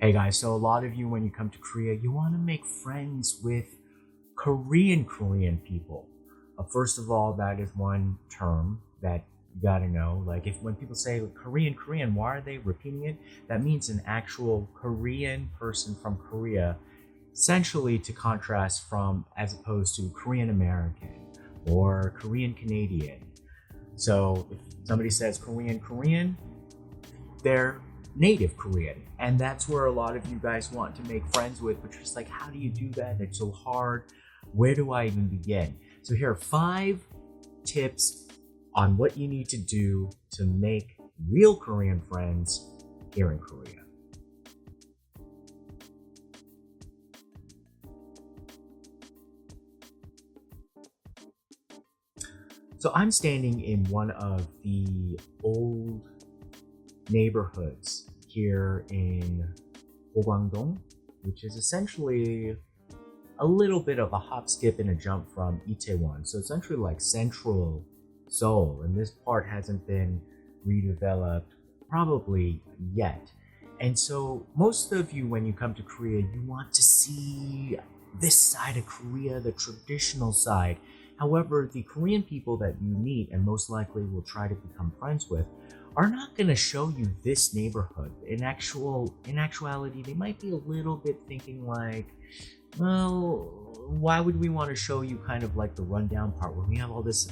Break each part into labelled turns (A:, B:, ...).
A: Hey guys, so a lot of you, when you come to Korea, you want to make friends with Korean people. First of all, that is one term that you gotta know. Like, if when people say Korean, why are they repeating it? That means an actual Korean person from Korea, essentially to contrast from, as opposed to Korean American or Korean Canadian. So if somebody says Korean, they're native Korean. And that's where a lot of you guys want to make friends with, but you're just like, how do you do that? It's so hard. Where do I even begin? So here are 5 tips on what you need to do to make real Korean friends here in Korea. So I'm standing in one of the old neighborhoods here in Hogwangdong, which is essentially a little bit of a hop, skip, and a jump from Itaewon. So essentially like central Seoul, and this part hasn't been redeveloped probably yet. And so most of you, when you come to Korea, you want to see this side of Korea, the traditional side. However, the Korean people that you meet and most likely will try to become friends with are not going to show you this neighborhood. In actuality, they might be a little bit thinking like, well, why would we want to show you kind of like the rundown part when we have all this,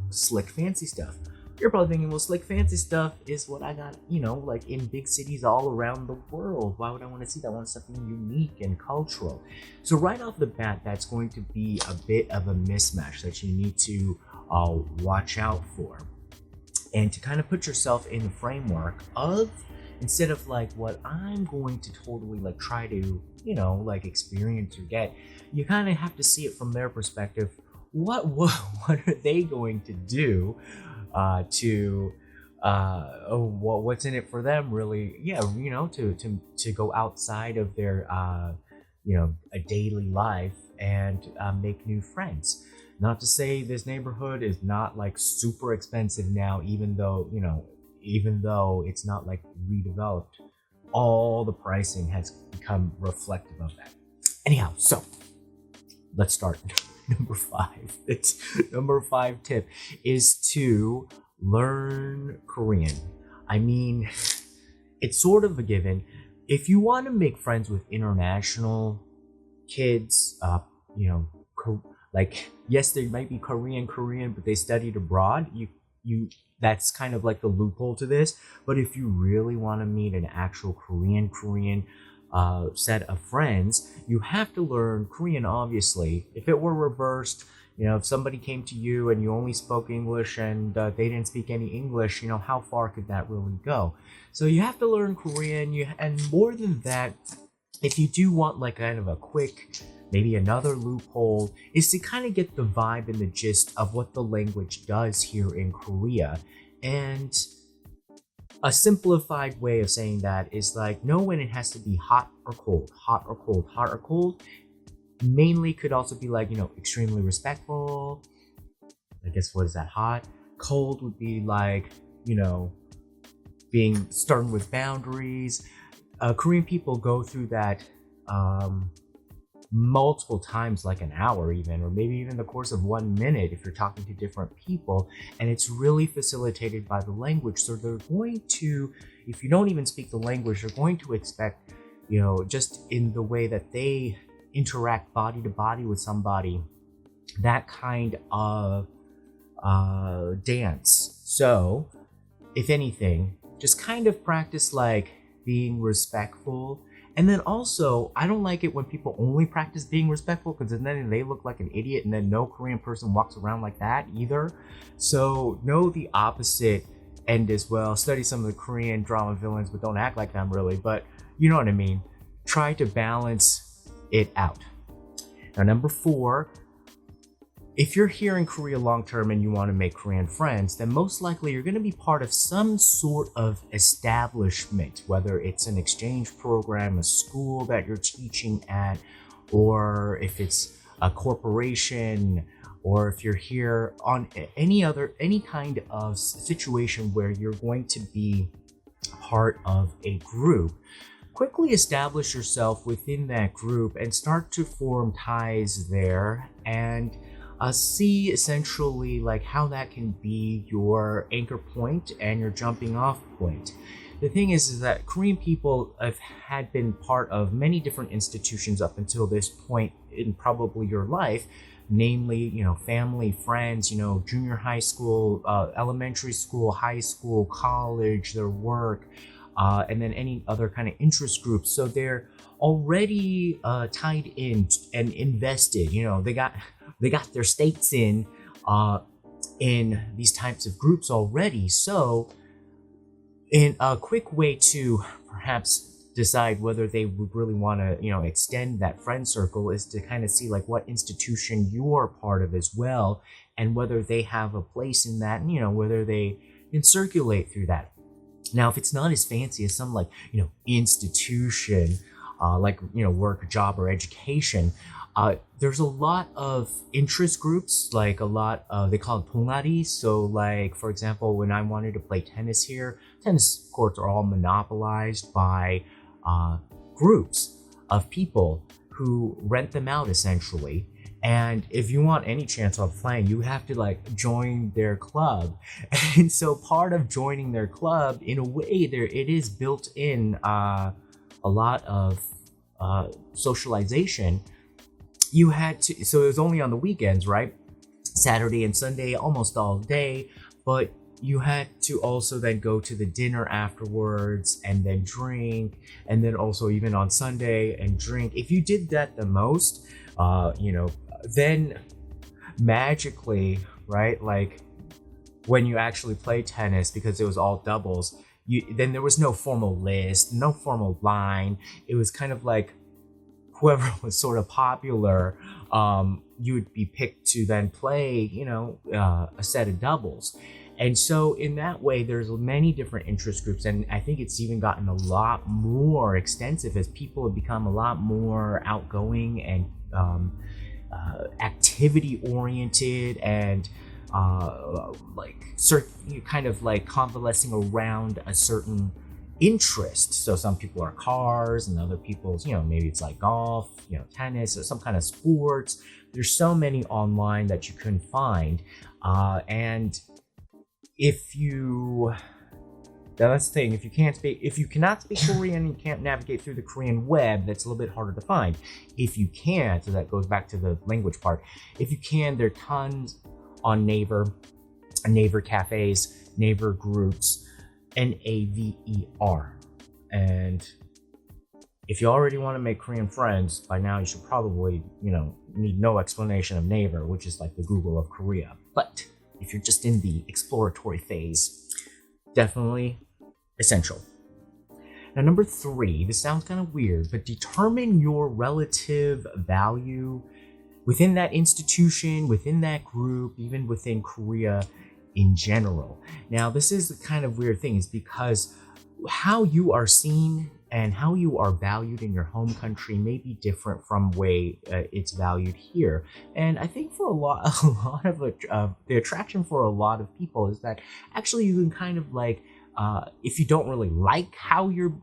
A: slick fancy stuff? You're probably thinking, well, slick fancy stuff is what I got, like in big cities all around the world. Why would I want to see that? I want something unique and cultural. So right off the bat, that's going to be a bit of a mismatch that you need to watch out for. And to kind of put yourself in the framework of, instead of like what I'm going to totally like try to, like experience or get, you kind of have to see it from their perspective. What are they going to do what's in it for them, really? Yeah, to go outside of their a daily life and make new friends. Not to say this neighborhood is not like super expensive now, even though it's not like redeveloped, all the pricing has become reflective of that. Anyhow, so let's start. Number 5. Number 5 tip is to learn Korean. I mean, it's sort of a given. If you want to make friends with international kids, like, yes, they might be Korean, but they studied abroad. You that's kind of like the loophole to this. But if you really want to meet an actual Korean set of friends, you have to learn Korean, obviously. If it were reversed, if somebody came to you and you only spoke English and they didn't speak any English, how far could that really go? So you have to learn Korean. And more than that, if you do want like kind of a quick, maybe another loophole, is to kind of get the vibe and the gist of what the language does here in Korea. And a simplified way of saying that is like, know when it has to be hot or cold, hot or cold, hot or cold. Mainly could also be like, extremely respectful. I guess, what is that? Hot. Cold would be like, starting with boundaries. Korean people go through that multiple times, like an hour even, or maybe even the course of 1 minute if you're talking to different people, and it's really facilitated by the language. So they're going to, if you don't even speak the language, they're going to expect, just in the way that they interact body to body with somebody, that kind of dance. So if anything, just kind of practice like being respectful. And then also, I don't like it when people only practice being respectful, because then they look like an idiot, and then no Korean person walks around like that either. So know the opposite end as well. Study some of the Korean drama villains, but don't act like them really. But you know what I mean. Try to balance it out. Now, number 4, if you're here in Korea long term and you want to make Korean friends, then most likely you're going to be part of some sort of establishment, whether it's an exchange program, a school that you're teaching at, or if it's a corporation, or if you're here on any kind of situation where you're going to be part of a group. quickly establish yourself within that group and start to form ties there, and see essentially like how that can be your anchor point and your jumping off point. The thing is that Korean people had been part of many different institutions up until this point in probably your life, namely, family, friends, junior high school, elementary school, high school, college, their work, and then any other kind of interest groups. So they're already tied in and invested. They got their stakes in these types of groups already. So in a quick way to perhaps decide whether they would really want to extend that friend circle is to kind of see like what institution you're part of as well, and whether they have a place in that, and whether they can circulate through that. Now, if it's not as fancy as some like institution, like work, job, or education, there's a lot of interest groups, like a lot of, they call it 동아리. So like, for example, when I wanted to play tennis here, tennis courts are all monopolized by groups of people who rent them out essentially. And if you want any chance of playing, you have to like join their club. And so part of joining their club, in a way, there it is built in a lot of socialization. You had to, so it was only on the weekends, right? Saturday and Sunday, almost all day, but you had to also then go to the dinner afterwards and then drink, and then also even on Sunday and drink. If you did that the most, then magically, right, like when you actually play tennis, because it was all doubles, then there was no formal list, no formal line. It was kind of like whoever was sort of popular, you would be picked to then play, a set of doubles. And so in that way, there's many different interest groups. And I think it's even gotten a lot more extensive as people have become a lot more outgoing and activity oriented, and kind of like convalescing around a certain interest. So some people are cars, and other people's, maybe it's like golf, tennis, or some kind of sports. There's so many online that you couldn't find. And that's the thing, if you cannot speak Korean, you can't navigate through the Korean web, that's a little bit harder to find. If you can, so that goes back to the language part. If you can, there are tons on Naver cafes, Naver groups, Naver. And if you already want to make Korean friends, by now you should probably, need no explanation of Naver, which is like the Google of Korea. But if you're just in the exploratory phase, definitely essential. Now, number 3, this sounds kind of weird, but determine your relative value within that institution, within that group, even within Korea in general. Now, this is the kind of weird thing, is because how you are seen and how you are valued in your home country may be different from way it's valued here. And I think for a lot of the attraction for a lot of people is that actually you can kind of like, if you don't really like how you're,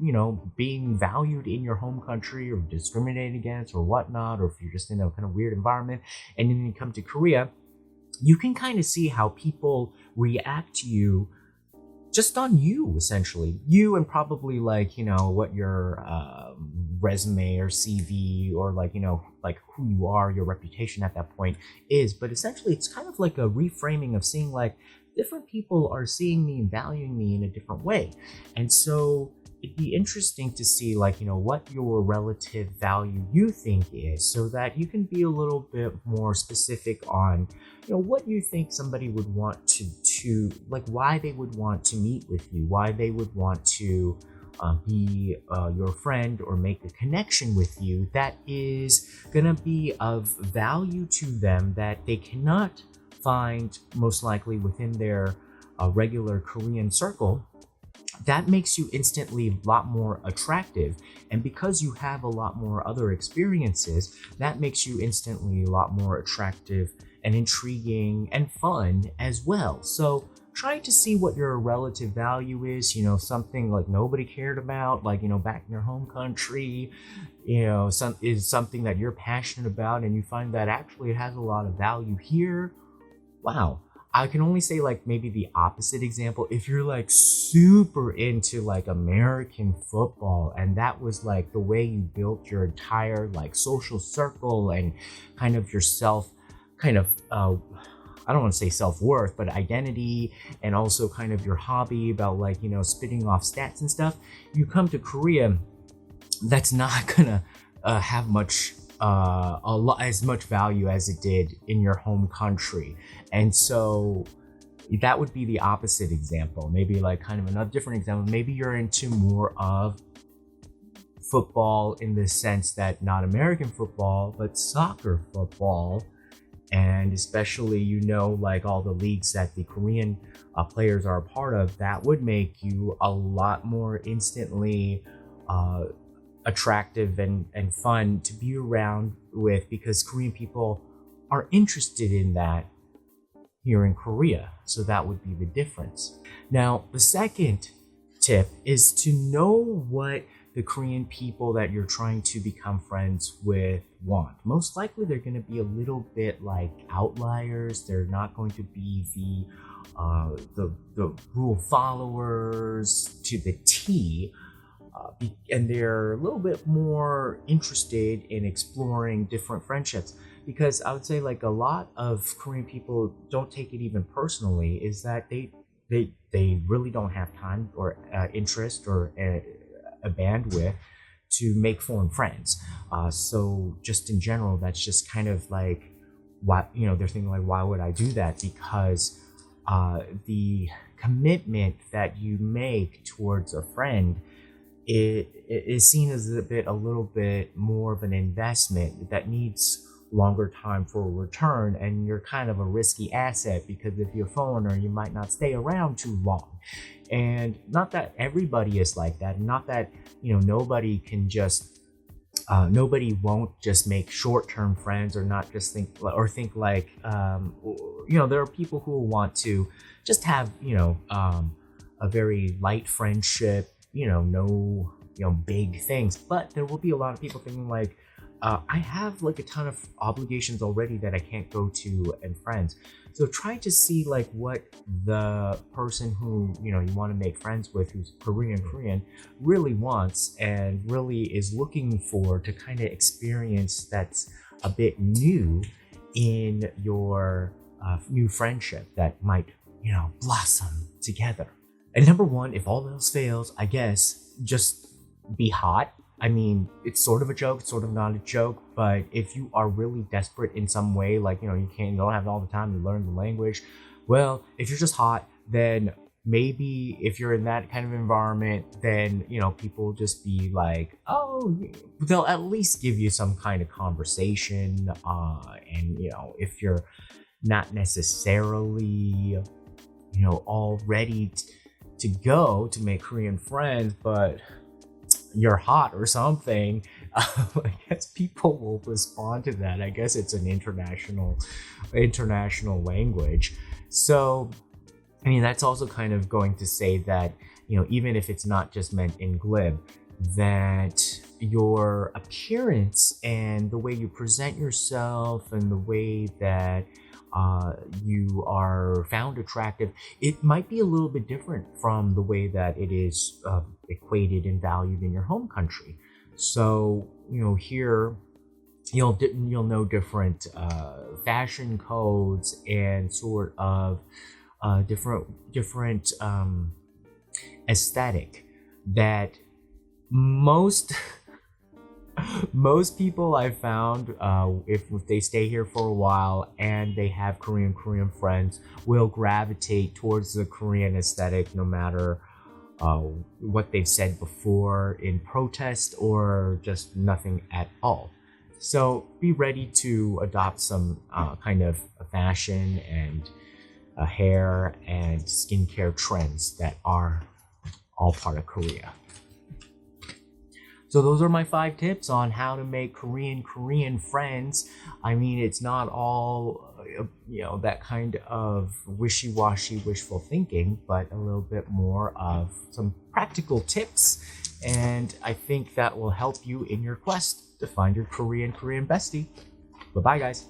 A: being valued in your home country or discriminated against or whatnot, or if you're just in a kind of weird environment and then you come to Korea, you can kind of see how people react to you just on you, essentially. You and probably like, what your resume or CV or like, like who you are, your reputation at that point is. But essentially, it's kind of like a reframing of seeing like different people are seeing me and valuing me in a different way. And so it'd be interesting to see like, what your relative value you think is, so that you can be a little bit more specific on, what you think somebody would want to like, why they would want to meet with you, why they would want to be your friend or make a connection with you that is gonna be of value to them that they cannot find most likely within their regular Korean circle. That makes you instantly a lot more attractive. And because you have a lot more other experiences, that makes you instantly a lot more attractive and intriguing and fun as well. So trying to see what your relative value is, something like nobody cared about, like, back in your home country, is something that you're passionate about and you find that actually it has a lot of value here. Wow. I can only say like maybe the opposite example. If you're like super into like American football and that was like the way you built your entire like social circle and kind of yourself, kind of, I don't want to say self-worth, but identity, and also kind of your hobby about like, spitting off stats and stuff, you come to Korea, that's not gonna have much as much value as it did in your home country. And so that would be the opposite example. Maybe like kind of another different example. Maybe you're into more of football in the sense that not American football, but soccer football. And especially, like all the leagues that the Korean players are a part of, that would make you a lot more instantly attractive and fun to be around with, because Korean people are interested in that here in Korea. So that would be the difference. Now, the second tip is to know what the Korean people that you're trying to become friends with want. Most likely they're going to be a little bit like outliers. They're not going to be the rule followers to the T. And they're a little bit more interested in exploring different friendships, because I would say like a lot of Korean people don't take it even personally, is that they really don't have time or interest or a bandwidth to make foreign friends. So just in general, that's just kind of like, why, they're thinking like, why would I do that? Because the commitment that you make towards a friend, it is seen as a little bit more of an investment that needs longer time for a return, and you're kind of a risky asset, because if you're a foreigner, you might not stay around too long. And not that everybody is like that, not that nobody can just nobody won't just make short-term friends, or not just think like there are people who will want to just have a very light friendship, no big things. But there will be a lot of people thinking like, I have like a ton of obligations already that I can't go to and friends. So try to see like what the person who you want to make friends with, who's Korean really wants and really is looking for to kind of experience that's a bit new in your new friendship that might blossom together. And number one, if all else fails, I guess just be hot. I mean, it's sort of a joke, it's sort of not a joke, but if you are really desperate in some way, like, you don't have all the time to learn the language, well, if you're just hot, then maybe if you're in that kind of environment, then, people just be like, oh, they'll at least give you some kind of conversation. And, if you're not necessarily, all ready to go to make Korean friends, but you're hot or something, I guess people will respond to that. I guess it's an international language. So, I mean, that's also kind of going to say that, even if it's not just meant in glib, that your appearance and the way you present yourself and the way that you are found attractive, it might be a little bit different from the way that it is equated and valued in your home country. So here you'll know different fashion codes and sort of different aesthetic that most people I've found, if they stay here for a while and they have Korean friends, will gravitate towards the Korean aesthetic, no matter what they've said before in protest or just nothing at all. So be ready to adopt some kind of fashion and hair and skincare trends that are all part of Korea. So those are my 5 tips on how to make Korean friends. I mean, it's not all, that kind of wishy-washy wishful thinking, but a little bit more of some practical tips. And I think that will help you in your quest to find your Korean bestie. Bye-bye, guys.